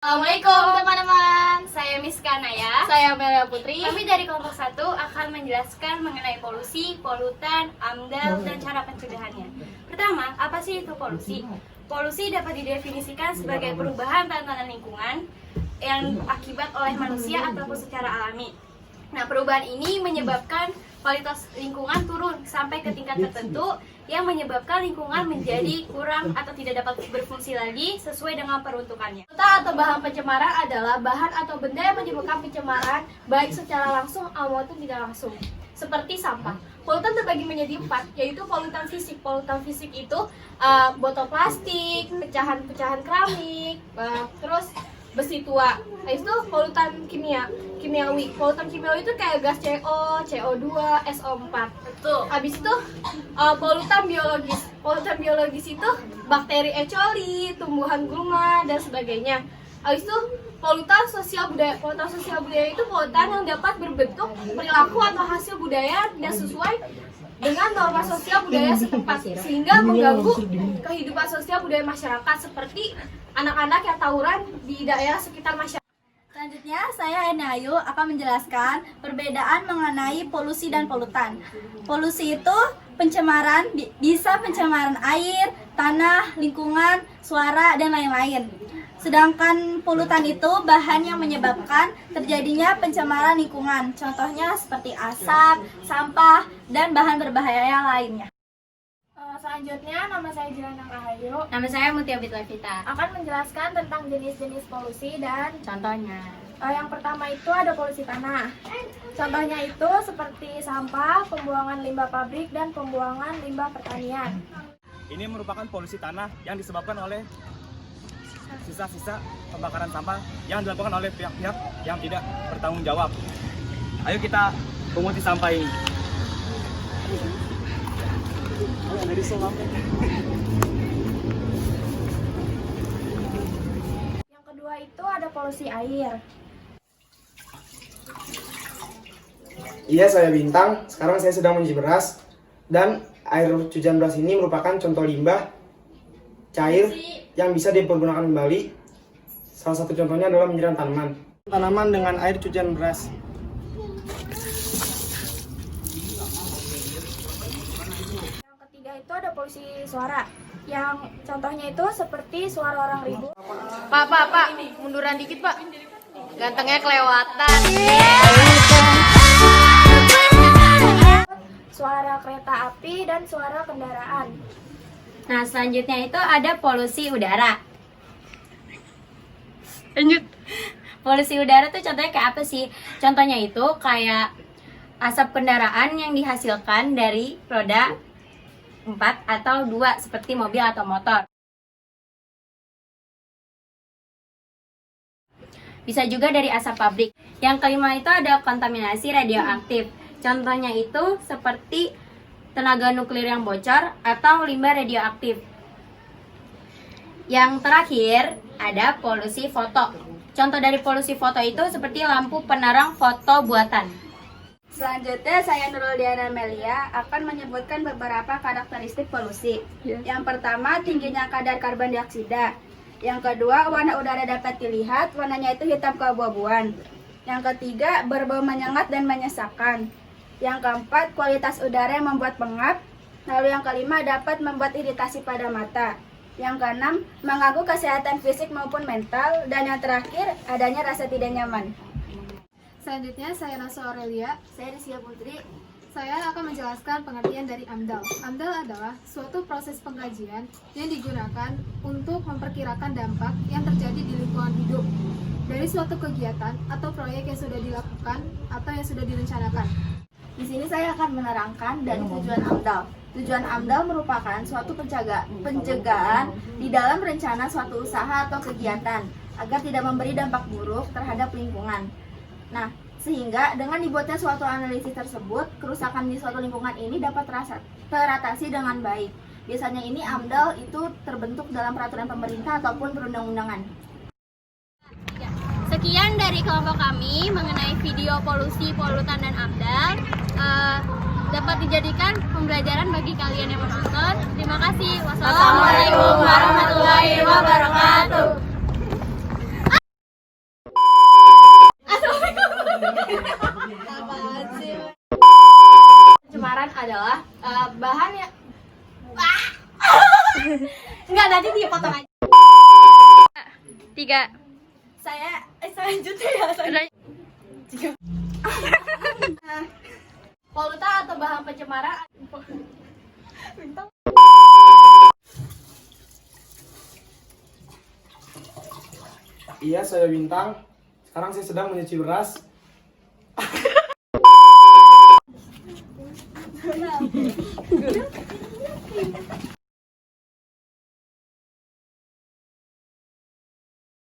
Assalamualaikum teman-teman, saya Miska Naya. Saya Melia Putri. Kami dari kelompok 1 akan menjelaskan mengenai polusi, polutan, AMDAL, dan cara pencegahannya. Pertama, apa sih itu polusi? Polusi dapat didefinisikan sebagai perubahan tatanan lingkungan yang akibat oleh manusia ataupun secara alami. Nah, perubahan ini menyebabkan kualitas lingkungan turun sampai ke tingkat tertentu yang menyebabkan lingkungan menjadi kurang atau tidak dapat berfungsi lagi sesuai dengan peruntukannya. Polutan atau bahan pencemaran adalah bahan atau benda yang menyebabkan pencemaran baik secara langsung maupun tidak langsung. Seperti sampah. Polutan terbagi menjadi 4, yaitu polutan fisik. Polutan fisik itu botol plastik, pecahan-pecahan keramik, terus besi tua. Nah, itu polutan kimiawi. Polutan kimiawi itu kayak gas CO, CO2, SO4. Betul. Habis itu polutan biologis. Polutan biologis itu bakteri E. coli, tumbuhan gulma, dan sebagainya. Habis itu polutan sosial budaya. Polutan sosial budaya itu polutan yang dapat berbentuk perilaku atau hasil budaya dan sesuai dengan norma sosial budaya setempat sehingga mengganggu kehidupan sosial budaya masyarakat seperti anak-anak yang tawuran di daerah sekitar masyarakat. Selanjutnya, saya Eni Ayu akan menjelaskan perbedaan mengenai polusi dan polutan. Polusi itu pencemaran, bisa pencemaran air, tanah, lingkungan, suara, dan lain-lain. Sedangkan polutan itu bahan yang menyebabkan terjadinya pencemaran lingkungan. Contohnya seperti asap, sampah, dan bahan berbahaya lainnya. Selanjutnya, nama saya Jilanang Rahayu Nama saya Mutia Bitlevita. akan menjelaskan tentang jenis-jenis polusi dan Contohnya, yang pertama itu ada polusi tanah. Contohnya itu seperti sampah, pembuangan limbah pabrik, dan pembuangan limbah pertanian. Ini merupakan polusi tanah yang disebabkan oleh sisa-sisa pembakaran sampah yang dilakukan oleh pihak-pihak yang tidak bertanggung jawab. Ayo kita punguti sampah ini. Yang kedua itu ada polusi air. Iya, saya Bintang. Sekarang saya sedang mencuci beras. Dan air cucian beras ini merupakan contoh limbah cair yang bisa dipergunakan kembali. Salah satu contohnya adalah menyiram tanaman dengan air cucian beras. Yang ketiga itu ada polusi suara. Yang contohnya itu seperti suara orang ribut, Pak, munduran dikit, Pak. Gantengnya kelewatan. suara kereta api, dan suara kendaraan. Nah, selanjutnya itu ada polusi udara. Lanjut. Polusi udara tuh contohnya kayak apa sih? Contohnya itu kayak asap kendaraan yang dihasilkan dari roda 4 atau 2 seperti mobil atau motor. Bisa juga dari asap pabrik. Yang kelima itu ada kontaminasi radioaktif. Contohnya itu seperti tenaga nuklir yang bocor atau limbah radioaktif. Yang terakhir ada polusi foto. Contoh dari polusi foto itu seperti lampu penerang foto buatan. Selanjutnya, saya Nurul Diana Melia akan menyebutkan beberapa karakteristik polusi. Yang pertama, tingginya kadar karbon dioksida. Yang kedua, warna udara dapat dilihat, warnanya itu hitam keabu-abuan. Yang ketiga, berbau menyengat dan menyesakkan. Yang keempat, kualitas udara yang membuat pengap. Lalu yang kelima, dapat membuat iritasi pada mata. Yang keenam, mengganggu kesehatan fisik maupun mental. Dan yang terakhir, adanya rasa tidak nyaman. Selanjutnya, saya Naso Aurelia. Saya Rizia Putri. Saya akan menjelaskan pengertian dari AMDAL. AMDAL adalah suatu proses pengkajian yang digunakan untuk memperkirakan dampak yang terjadi di lingkungan hidup dari suatu kegiatan atau proyek yang sudah dilakukan atau yang sudah direncanakan. Di sini saya akan menerangkan dari tujuan AMDAL. Tujuan AMDAL merupakan suatu pencegahan di dalam rencana suatu usaha atau kegiatan agar tidak memberi dampak buruk terhadap lingkungan. Nah, sehingga dengan dibuatnya suatu analisis tersebut, kerusakan di suatu lingkungan ini dapat teratasi dengan baik. Biasanya ini AMDAL itu terbentuk dalam peraturan pemerintah ataupun perundang-undangan. Sekian dari kelompok kami mengenai video polusi, polutan, dan AMDAL. Dapat dijadikan pembelajaran bagi kalian yang menonton. Terima kasih. Wassalamualaikum warahmatullahi wabarakatuh. adalah bahan yang enggak, nanti dipotong aja. 3. Saya selanjutnya ya. Polutan atau bahan pencemaran. Iya, saya Bintang. Sekarang saya sedang mencuci beras.